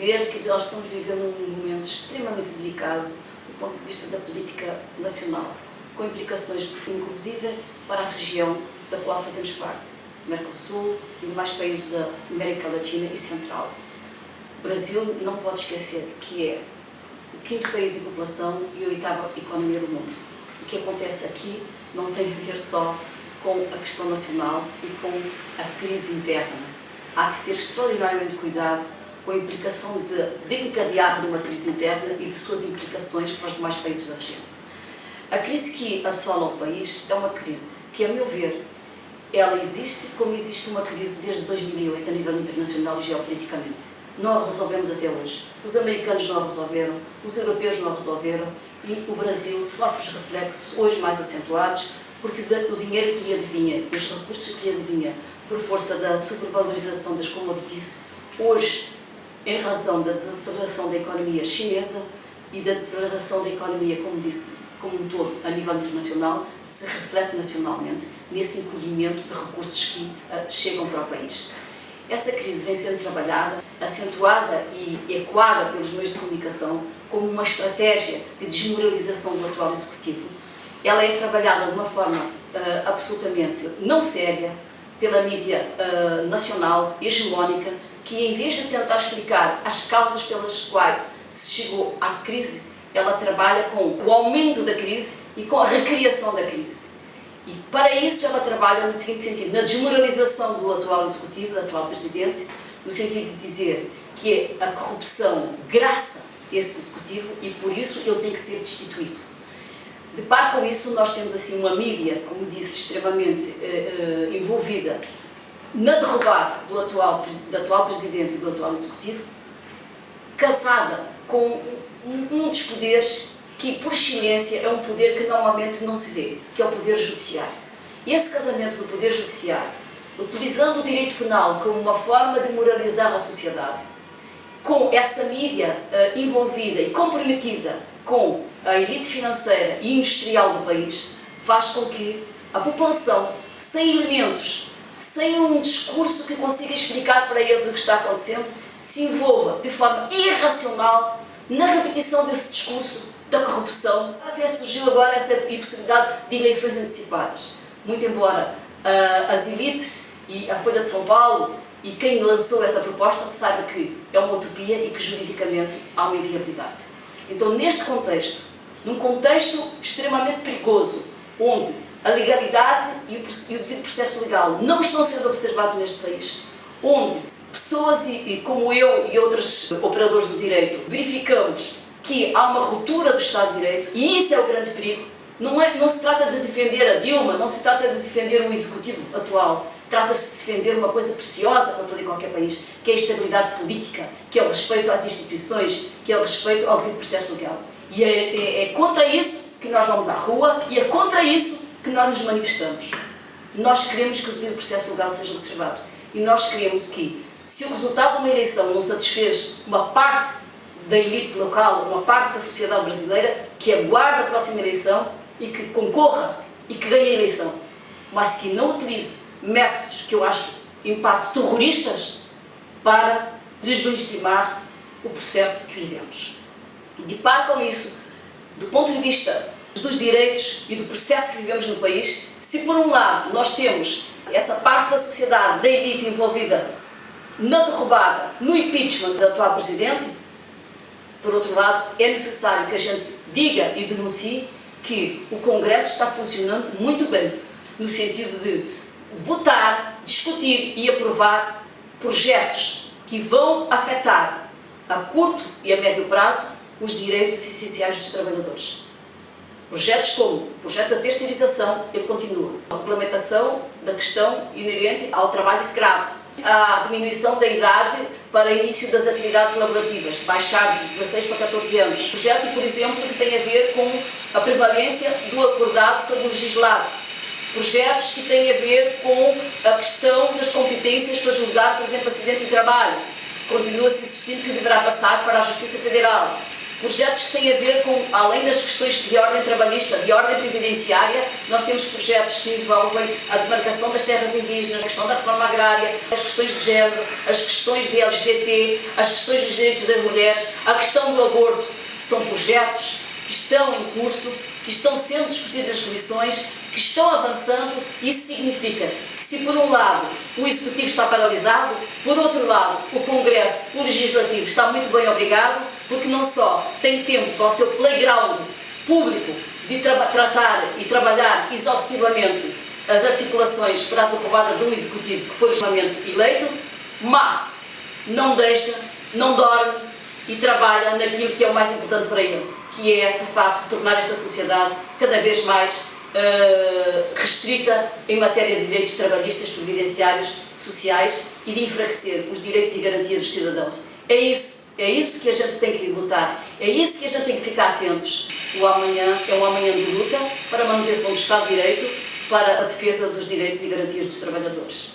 dizer que nós estamos vivendo um momento extremamente delicado do ponto de vista da política nacional, com implicações inclusive para a região da qual fazemos parte, Mercosul e demais países da América Latina e Central. O Brasil não pode esquecer que é o 5º país de população e a 8ª economia do mundo. O que acontece aqui não tem a ver só com a questão nacional e com a crise interna. Há que ter extraordinariamente cuidado com a implicação de desencadear de uma crise interna e de suas implicações para os demais países da região. A crise que assola o país é uma crise que, a meu ver, ela existe como existe uma crise desde 2008 a nível internacional e geopoliticamente. Não a resolvemos até hoje. Os americanos não a resolveram, os europeus não a resolveram e o Brasil sofre os reflexos hoje mais acentuados porque o dinheiro que lhe adivinha, os recursos que lhe adivinha por força da supervalorização das commodities, hoje, em razão da desaceleração da economia chinesa e da desaceleração da economia, como disse, como um todo, a nível internacional, se reflete nacionalmente nesse encolhimento de recursos que chegam para o país. Essa crise vem sendo trabalhada, acentuada e ecoada pelos meios de comunicação como uma estratégia de desmoralização do atual Executivo. Ela é trabalhada de uma forma absolutamente não séria pela mídia nacional, hegemónica, que em vez de tentar explicar as causas pelas quais se chegou à crise, ela trabalha com o aumento da crise e com a recriação da crise. E para isso ela trabalha no seguinte sentido, na desmoralização do atual Executivo, do atual Presidente, no sentido de dizer que a corrupção graça esse Executivo e por isso ele tem que ser destituído. De par com isso, nós temos assim uma mídia, como disse, extremamente envolvida na derrubada do atual Presidente e do atual Executivo, casada com um dos poderes que, por excelência, é um poder que normalmente não se vê, que é o Poder Judiciário. Esse casamento do Poder Judiciário, utilizando o direito penal como uma forma de moralizar a sociedade, com essa mídia envolvida e comprometida com a elite financeira e industrial do país, faz com que a população, sem elementos, sem um discurso que consiga explicar para eles o que está acontecendo, se envolva de forma irracional na repetição desse discurso da corrupção. Até surgiu agora essa possibilidade de eleições antecipadas. Muito embora as elites e a Folha de São Paulo e quem lançou essa proposta saiba que é uma utopia e que juridicamente há uma inviabilidade. Então, neste contexto, num contexto extremamente perigoso, onde a legalidade e o devido processo legal não estão sendo observados neste país, onde pessoas como eu e outros operadores do direito verificamos que há uma ruptura do Estado de Direito, e isso é o grande perigo. Não se trata de defender a Dilma, não se trata de defender o Executivo atual, trata-se de defender uma coisa preciosa para todo e qualquer país, que é a estabilidade política, que é o respeito às instituições, que é o respeito ao devido processo legal. E é contra isso que nós vamos à rua e é contra isso que nós nos manifestamos. Nós queremos que o devido processo legal seja observado. E nós queremos que, se o resultado de uma eleição não satisfez uma parte da elite local, uma parte da sociedade brasileira, que aguarde a próxima eleição e que concorra e que ganhe a eleição, mas que não utilize métodos que eu acho, em parte, terroristas para deslegitimar o processo que vivemos. De par com isso, do ponto de vista dos direitos e do processo que vivemos no país, se por um lado nós temos essa parte da sociedade, da elite envolvida na derrubada, no impeachment do atual Presidente, por outro lado, é necessário que a gente diga e denuncie que o Congresso está funcionando muito bem, no sentido de votar, discutir e aprovar projetos que vão afetar a curto e a médio prazo os direitos essenciais dos trabalhadores. Projetos como o projeto da terceirização, ele continua. A regulamentação da questão inerente ao trabalho escravo. A diminuição da idade para início das atividades laborativas, baixar de 16 para 14 anos. Projeto, por exemplo, que tem a ver com a prevalência do acordado sobre o legislado. Projetos que têm a ver com a questão das competências para julgar, por exemplo, acidente de trabalho. Continua-se insistindo que deverá passar para a Justiça Federal. Projetos que têm a ver com, além das questões de ordem trabalhista, de ordem previdenciária, nós temos projetos que envolvem a demarcação das terras indígenas, a questão da reforma agrária, as questões de género, as questões de LGBT, as questões dos direitos das mulheres, a questão do aborto. São projetos que estão em curso, que estão sendo discutidos nas comissões, que estão avançando. Isso significa que, se por um lado o Executivo está paralisado, por outro lado o Congresso, o Legislativo, está muito bem obrigado, porque não só tem tempo para o seu playground público de tratar e trabalhar exaustivamente as articulações para a derrubada de um Executivo que foi legitimamente eleito, mas não deixa, não dorme e trabalha naquilo que é o mais importante para ele, que é, de facto, tornar esta sociedade cada vez mais restrita em matéria de direitos trabalhistas, previdenciários, sociais e de enfraquecer os direitos e garantias dos cidadãos. É isso que a gente tem que lutar, é isso que a gente tem que ficar atentos. O amanhã é um amanhã de luta para a manutenção do Estado de Direito, para a defesa dos direitos e garantias dos trabalhadores.